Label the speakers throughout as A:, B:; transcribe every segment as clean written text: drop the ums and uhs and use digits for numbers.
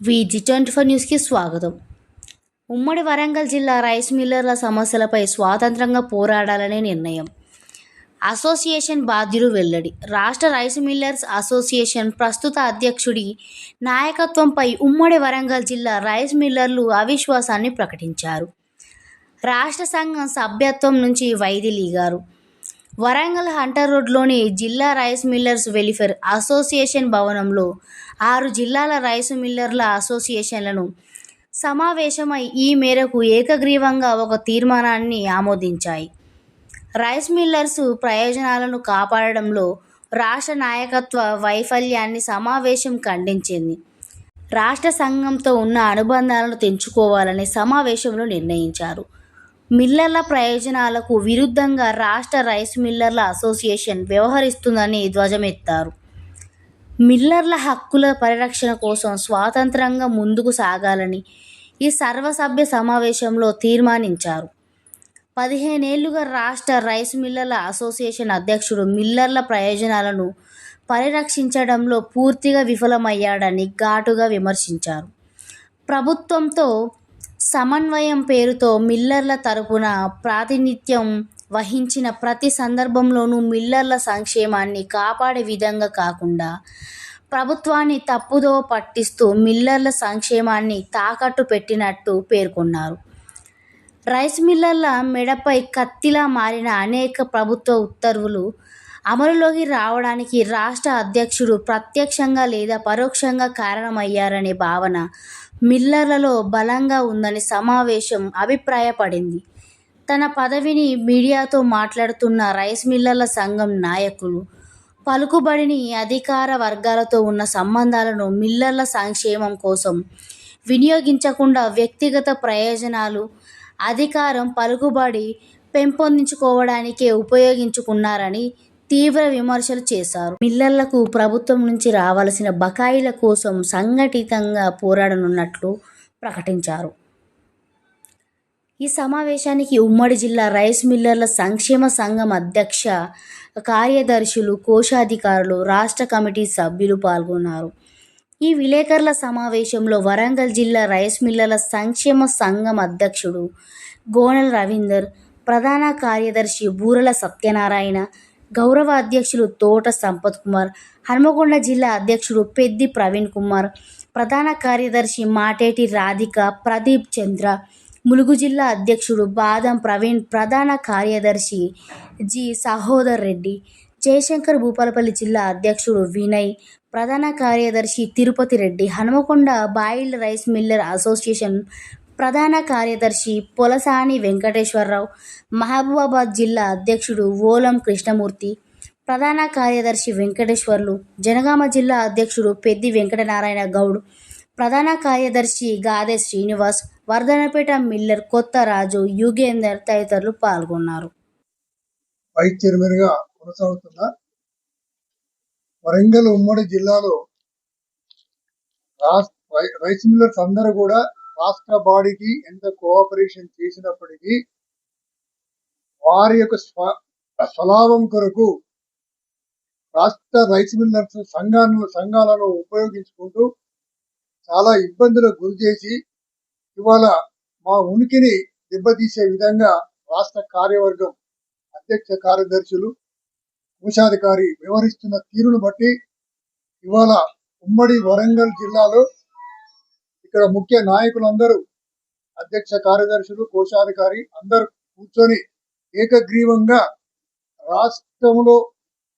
A: VG24 న్యూస్కి స్వాగతం. ఉమ్మడి వరంగల్ జిల్లా రైస్ మిల్లర్ల సమస్యలపై స్వాతంత్రంగా పోరాడాలనే నిర్ణయం. అసోసియేషన్ బాధ్యులు వెల్లడి. రాష్ట్ర రైస్ మిల్లర్స్ అసోసియేషన్ ప్రస్తుత అధ్యక్షుడి నాయకత్వంపై ఉమ్మడి వరంగల్ జిల్లా రైస్ మిల్లర్లు అవిశ్వాసాన్ని ప్రకటించారు. రాష్ట్ర సంఘం సభ్యత్వం నుంచి వైదొలిగారు. వరంగల్ హంటర్ రోడ్లోని జిల్లా రైస్ మిల్లర్స్ వెల్ఫేర్ అసోసియేషన్ భవనంలో 6 జిల్లాల రైస్ మిల్లర్ల అసోసియేషన్లను సమావేశమై ఈ మేరకు ఏకగ్రీవంగా ఒక తీర్మానాన్ని ఆమోదించాయి. రైస్ మిల్లర్స్ ప్రయోజనాలను కాపాడడంలో రాష్ట్ర నాయకత్వ వైఫల్యాన్ని సమావేశం ఖండించింది. రాష్ట్ర సంఘంతో ఉన్న అనుబంధాలను తెంచుకోవాలని సమావేశంలో నిర్ణయించారు. మిల్లర్ల ప్రయోజనాలకు విరుద్ధంగా రాష్ట్ర రైస్ మిల్లర్ల అసోసియేషన్ వ్యవహరిస్తుందని ధ్వజమెత్తారు. మిల్లర్ల హక్కుల పరిరక్షణ కోసం స్వతంత్రంగా ముందుకు సాగాలని ఈ సర్వసభ్య సమావేశంలో తీర్మానించారు. 15 ఏళ్లుగా రాష్ట్ర రైస్ మిల్లర్ల అసోసియేషన్ అధ్యక్షుడు మిల్లర్ల ప్రయోజనాలను పరిరక్షించడంలో పూర్తిగా విఫలమయ్యాడని ఘాటుగా విమర్శించారు. ప్రభుత్వంతో సమన్వయం పేరుతో మిల్లర్ల తరపున ప్రాతినిధ్యం వహించిన ప్రతి సందర్భంలోనూ మిల్లర్ల సంక్షేమాన్ని కాపాడే విధంగా కాకుండా ప్రభుత్వాన్ని తప్పుదోవ పట్టిస్తూ మిల్లర్ల సంక్షేమాన్ని తాకట్టు పెట్టినట్టు పేర్కొన్నారు. రైస్ మిల్లర్ల మెడపై కత్తిలా మారిన అనేక ప్రభుత్వ ఉత్తర్వులు అమలులోకి రావడానికి రాష్ట్ర అధ్యక్షుడు ప్రత్యక్షంగా లేదా పరోక్షంగా కారణమయ్యారనే భావన మిల్లర్లలో బలంగా ఉందని సమావేశం అభిప్రాయపడింది. తన పదవిని మీడియాతో మాట్లాడుతున్న రైస్ మిల్లర్ల సంఘం నాయకులు పలుకుబడిని, అధికార వర్గాలతో ఉన్న సంబంధాలను మిల్లర్ల సంక్షేమం కోసం వినియోగించకుండా వ్యక్తిగత ప్రయోజనాలు, అధికారం, పలుకుబడి పెంపొందించుకోవడానికే ఉపయోగించుకున్నారని తీవ్ర విమర్శలు చేశారు. మిల్లర్లకు ప్రభుత్వం నుంచి రావాల్సిన బకాయిల కోసం సంఘటితంగా పోరాడనున్నట్లు ప్రకటించారు. ఈ సమావేశానికి ఉమ్మడి జిల్లా రైస్ మిల్లర్ల సంక్షేమ సంఘం అధ్యక్ష, కార్యదర్శులు, కోశాధికారులు, రాష్ట్ర కమిటీ సభ్యులు పాల్గొన్నారు. ఈ విలేకరుల సమావేశంలో వరంగల్ జిల్లా రైస్ మిల్లర్ల సంక్షేమ సంఘం అధ్యక్షుడు గోనెల రవీందర్, ప్రధాన కార్యదర్శి బూరల సత్యనారాయణ, గౌరవ అధ్యక్షులు తోట సంపత్ కుమార్, హన్మకొండ జిల్లా అధ్యక్షుడు పెద్ది ప్రవీణ్ కుమార్, ప్రధాన కార్యదర్శి మాటేటి రాధిక, ప్రదీప్ చంద్ర, ములుగు జిల్లా అధ్యక్షుడు బాదం ప్రవీణ్, ప్రధాన కార్యదర్శి జి సహోదర్ రెడ్డి, జయశంకర్ భూపాలపల్లి జిల్లా అధ్యక్షుడు వినయ్, ప్రధాన కార్యదర్శి Tirupati Reddy, Hanamkonda boiled rice Miller association ప్రధాన కార్యదర్శి పొలసాని వెంకటేశ్వరరావు, మహబూబాబాద్ జిల్లా అధ్యక్షుడు ఓలం కృష్ణమూర్తి, ప్రధాన కార్యదర్శి వెంకటేశ్వర్లు, జనగామ జిల్లా అధ్యక్షుడు పెద్ది వెంకటనారాయణ గౌడ్, ప్రధాన కార్యదర్శి గాదె శ్రీనివాస్, వర్ధనపేట మిల్లర్ కొత్త రాజు, యుగేందర్ తదితరులు పాల్గొన్నారు.
B: వైస్ చైర్మన్గా కొనసాగుతున్న వరంగల్ ఉమ్మడి జిల్లాలో రైస్ మిల్లర్స్ అందరూ కూడా రాష్ట్ర బాడీకి ఎంత కోఆపరేషన్ చేసినప్పటికీ వారి యొక్క స్వలాభం కొరకు రాష్ట్ర రైస్ మిల్లర్స్ సంఘాలను ఉపయోగించుకుంటూ చాలా ఇబ్బందులకు గురి చేసి ఇవాళ మా ఉనికిని దెబ్బతీసే విధంగా రాష్ట్ర కార్యవర్గం, అధ్యక్ష కార్యదర్శులు, కోశాధికారి వ్యవహరిస్తున్న తీరును బట్టి ఇవాళ ఉమ్మడి వరంగల్ జిల్లాలో ఇక్కడ ముఖ్య నాయకులందరూ, అధ్యక్ష కార్యదర్శులు, కోశాధికారి అందరూ కూర్చొని ఏకగ్రీవంగా రాష్ట్రంలో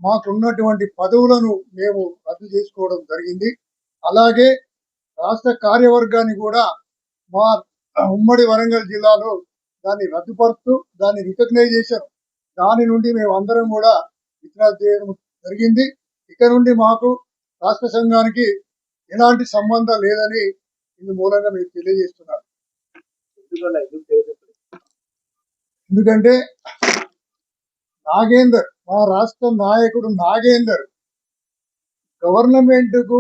B: మాకున్నటువంటి పదవులను మేము రద్దు చేసుకోవడం జరిగింది. అలాగే రాష్ట్ర కార్యవర్గాన్ని కూడా మా ఉమ్మడి వరంగల్ జిల్లాలో దాన్ని రద్దుపరుస్తూ దాన్ని రికగ్నైజేషన్ దాని నుండి మేము అందరం కూడా విత్డ్రా చేయడం జరిగింది. ఇక నుండి మాకు రాష్ట్ర సంఘానికి ఎలాంటి సంబంధం లేదని ఇందు మూలంగా మీకు తెలియజేస్తున్నారు. ఎందుకంటే నాగేందర్, మా రాష్ట్ర నాయకుడు నాగేందర్ గవర్నమెంట్ కు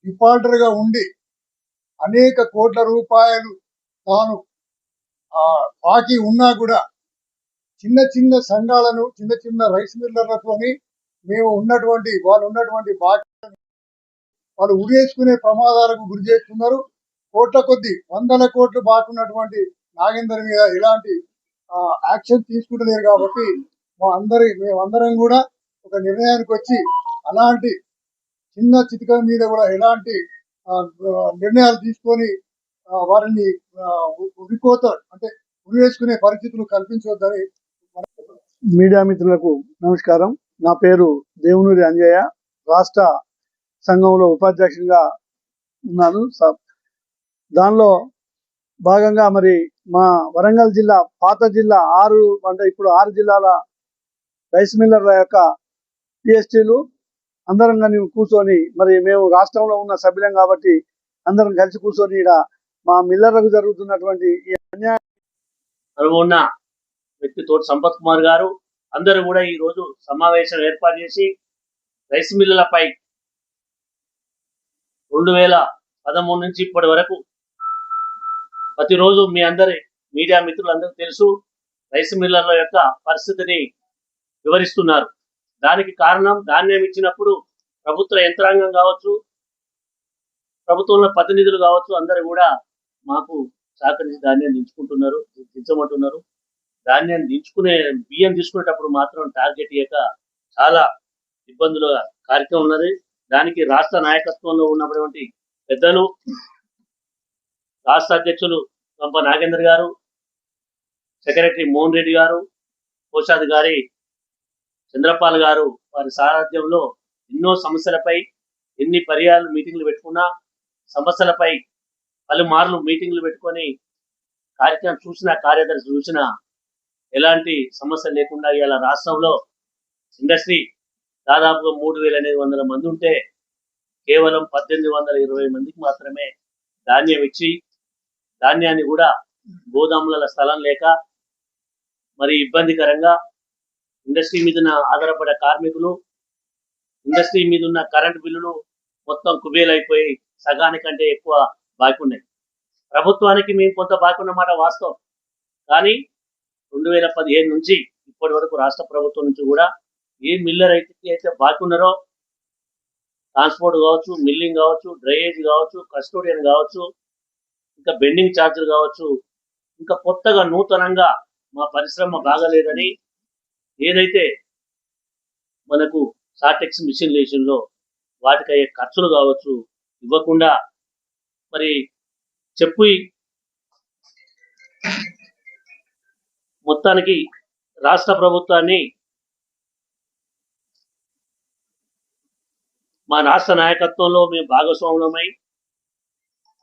B: డిఫాల్టర్ గా ఉండి అనేక కోట్ల రూపాయలు తాను బాకీ ఉన్నా కూడా చిన్న చిన్న సంఘాలను, చిన్న చిన్న రైస్ మిల్లర్లతోని మేము ఉన్నటువంటి వాళ్ళు ఉన్నటువంటి బాకీ వాళ్ళు ఉరేసుకునే ప్రమాదాలకు గురి చేస్తున్నారు. కోట్ల కొద్ది వందల కోట్లు బాకున్నటువంటి నాగేందర్ మీద ఎలాంటి యాక్షన్ తీసుకుంటలేరు. కాబట్టి మేమందరం కూడా ఒక నిర్ణయానికి వచ్చి అలాంటి చిన్న చితిక మీద కూడా ఎలాంటి నిర్ణయాలు తీసుకొని వారిని ఉరికోత అంటే ఉరివేసుకునే పరిస్థితులు కల్పించవద్దని.
C: మీడియా మిత్రులకు నమస్కారం. నా పేరు దేవునూరి అంజయ్య, రాష్ట్ర సంఘంలో ఉపాధ్యక్షునిగా ఉన్నాను. దానిలో భాగంగా మరి మా వరంగల్ జిల్లా పాత జిల్లా ఇప్పుడు 6 జిల్లాల రైస్ మిల్లర్ల యొక్క టీఎస్టీలు అందరం కానీ కూర్చొని, మరి మేము రాష్ట్రంలో ఉన్న సభ్యులం కాబట్టి అందరం కలిసి కూర్చొని ఇక్కడ మా మిల్లర్లకు జరుగుతున్నటువంటి ఈ
D: ఉన్న వ్యక్తి తోటి సంపత్ కుమార్ గారు అందరూ కూడా ఈ రోజు సమావేశం ఏర్పాటు చేసి రైస్ మిల్లులపై 2013 నుంచి ఇప్పటి వరకు ప్రతిరోజు మీ అందరి మీడియా మిత్రులందరూ తెలుసు రైస్ మిల్లర్ల యొక్క పరిస్థితిని వివరిస్తున్నారు. దానికి కారణం ధాన్యం ఇచ్చినప్పుడు ప్రభుత్వ యంత్రాంగం కావచ్చు, ప్రభుత్వంలో ప్రతినిధులు కావచ్చు, అందరూ కూడా మాకు సహకరించి ధాన్యం దించమంటున్నారు. ధాన్యం బియ్యం తీసుకునేటప్పుడు మాత్రం టార్గెట్ ఇయ్యక చాలా ఇబ్బందుల కార్యక్రమం ఉన్నది. దానికి రాష్ట్ర నాయకత్వంలో ఉన్నటువంటి పెద్దలు, రాష్ట్ర అధ్యక్షులు గంప నాగేందర్ గారు, సెక్రటరీ మోహన్ రెడ్డి గారు, కోశాధికారి చంద్రపాల్ గారు వారి సారథ్యంలో ఎన్నో సమస్యలపై ఎన్ని పర్యాలు మీటింగ్లు పెట్టుకున్నా సమస్యలపై పలుమార్లు మీటింగ్లు పెట్టుకొని కార్యదర్శి చూసినా ఎలాంటి సమస్య లేకుండా ఇలా రాష్ట్రంలో ఇండస్ట్రీ దాదాపుగా 3,800 మంది ఉంటే కేవలం 1,820 మందికి మాత్రమే ధాన్యం ఇచ్చి, ధాన్యాన్ని కూడా గోదాముల స్థలం లేక మరి ఇబ్బందికరంగా ఇండస్ట్రీ మీద ఆధారపడే కార్మికులు, ఇండస్ట్రీ మీద ఉన్న కరెంటు బిల్లులు మొత్తం కుబేలైపోయి సగానికంటే ఎక్కువ బాకీ ఉన్నాయి. ప్రభుత్వానికి మేము కొంత బాకీ ఉన్నమాట వాస్తవం. కానీ 2015 నుంచి ఇప్పటి వరకు రాష్ట్ర ప్రభుత్వం నుంచి కూడా ఏ మిల్లర్ అయితే బాకీ ఉన్నారో ట్రాన్స్పోర్ట్ కావచ్చు, మిల్లింగ్ కావచ్చు, డ్రైనేజ్ కావచ్చు, కస్టోడియన్ కావచ్చు, ఇంకా బెండింగ్ ఛార్జీలు కావచ్చు, ఇంకా కొత్తగా నూతనంగా మా పరిశ్రమ బాగలేదని ఏదైతే మనకు సాటెక్స్ మిషన్లేషన్లో వాటికి అయ్యే ఖర్చులు కావచ్చు ఇవ్వకుండా మరి చెప్పి మొత్తానికి రాష్ట్ర ప్రభుత్వాన్ని మా రాష్ట్ర నాయకత్వంలో మేము భాగస్వాములమై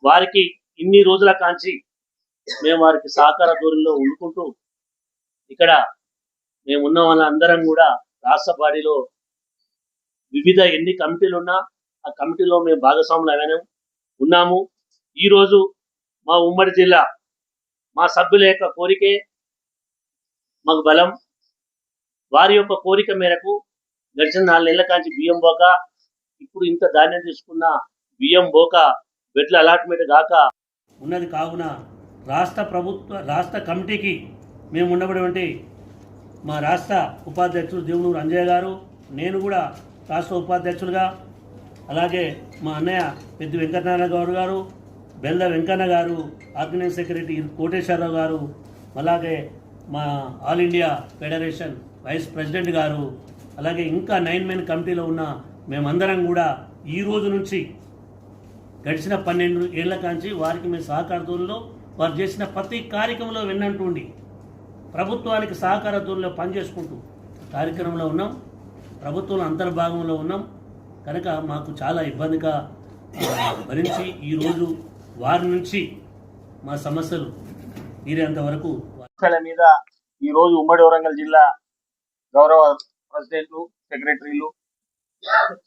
D: వారికి ఇన్ని రోజుల కాంచి మేము వారికి సహకార ధోరణిలో ఉండుకుంటూ ఇక్కడ మేము ఉన్న వాళ్ళందరం కూడా రాష్ట్ర బాడీలో వివిధ ఎన్ని కమిటీలు ఉన్నా ఆ కమిటీలో మేము భాగస్వాములు ఉన్నాము. ఈరోజు మా ఉమ్మడి జిల్లా మా సభ్యుల యొక్క కోరికే మాకు బలం. వారి యొక్క కోరిక మేరకు గడిచిన 4 నెలల కాంచి బియ్యం పోక, ఇప్పుడు ఇంత ధాన్యం తీసుకున్న బియ్యం పోక, బెడ్ల అలాట్మెంట్ కాక ఉన్నది కావున రాష్ట్ర కమిటీకి మేము ఉన్నటువంటి మా రాష్ట్ర ఉపాధ్యక్షులు దేవునూరు అంజయ్య గారు, నేను కూడా రాష్ట్ర ఉపాధ్యక్షులుగా, అలాగే మా అన్నయ్య పెద్ద వెంకటనారాయణ గౌడ్ గారు, బెల్ల వెంకన్న గారు, ఆర్గనైజ్ సెక్రటరీ కోటేశ్వరరావు గారు, అలాగే మా all India federation vice president గారు, అలాగే ఇంకా 9 మెన్ కమిటీలో ఉన్న మేమందరం కూడా ఈ రోజు నుంచి గడిచిన 12 ఏళ్ల కాంచి వారికి మేము సహకారతోలో వారు చేసిన ప్రతి కార్యక్రమంలో వెన్నంటుండి ప్రభుత్వానికి సహకారతోలో పనిచేసుకుంటూ కార్యక్రమంలో ఉన్నాం. ప్రభుత్వంలో అంతర్భాగంలో ఉన్నాం కనుక మాకు చాలా ఇబ్బందిగా భరించి ఈరోజు వారి నుంచి మా సమస్యలు తీరేంత వరకు
E: మీద ఈరోజు ఉమ్మడి వరంగల్ జిల్లా గౌరవ ప్రెసిడెంట్లు, సెక్రటరీలు,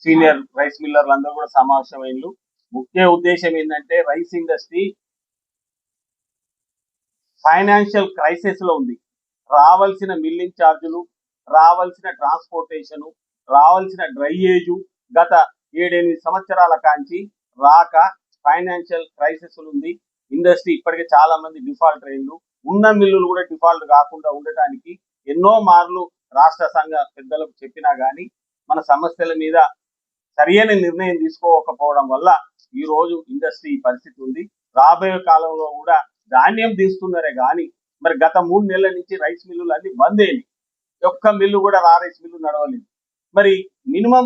E: సీనియర్ రైస్ మిల్లర్లు అందరూ కూడా సమావేశమైనలు. ముఖ్య ఉద్దేశం ఏంటంటే రైస్ ఇండస్ట్రీ ఫైనాన్షియల్ క్రైసిస్ లో ఉంది. రావాల్సిన మిల్లింగ్ ఛార్జీలు, రావాల్సిన ట్రాన్స్పోర్టేషన్, రావాల్సిన డ్రైయేజు గత 7-8 సంవత్సరాల కాంచి రాక ఫైనాన్షియల్ క్రైసిస్ ఉంది. ఇండస్ట్రీ ఇప్పటికే చాలా మంది డిఫాల్ట్ రైళ్లు, ఉన్న మిల్లులు కూడా డిఫాల్ట్ కాకుండా ఉండటానికి ఎన్నో మార్లు రాష్ట్ర సంఘ పెద్దలకు చెప్పినా గానీ మన సమస్యల మీద సరియైన నిర్ణయం తీసుకోకపోవడం వల్ల ఈ రోజు ఇండస్ట్రీ పరిస్థితి ఉంది. రాబోయే కాలంలో కూడా ధాన్యం తీస్తున్నారే కానీ మరి గత 3 నెలల నుంచి రైస్ మిల్లులు అన్ని బంద్ అయినాయి. ఒక్క మిల్లు కూడా రైస్ మిల్లు నడవలేదు. మరి మినిమం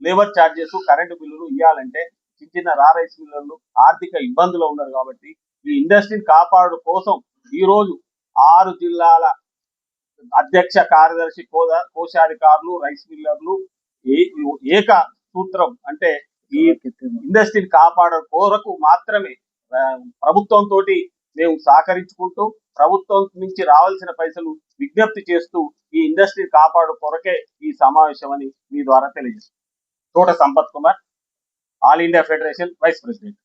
E: లేబర్ ఛార్జెస్, కరెంటు బిల్లులు ఇవ్వాలంటే చిన్న రైస్ మిల్లులు ఆర్థిక ఇబ్బందులు ఉన్నారు. కాబట్టి ఈ ఇండస్ట్రీని కాపాడు కోసం ఈ రోజు 6 జిల్లాల అధ్యక్ష కార్యదర్శి కోశాధికారులు, రైస్ మిల్లర్లు ఏక సూత్రం అంటే ఈ ఇండస్ట్రీని కాపాడే కోరకు మాత్రమే ప్రభుత్వంతో మేము సహకరించుకుంటూ ప్రభుత్వం నుంచి రావాల్సిన పైసలు విజ్ఞప్తి చేస్తూ ఈ ఇండస్ట్రీ కాపాడు కొరకే ఈ సమావేశం అని మీ ద్వారా తెలియజేస్తాం. Thota Sampath Kumar, all India federation vice president.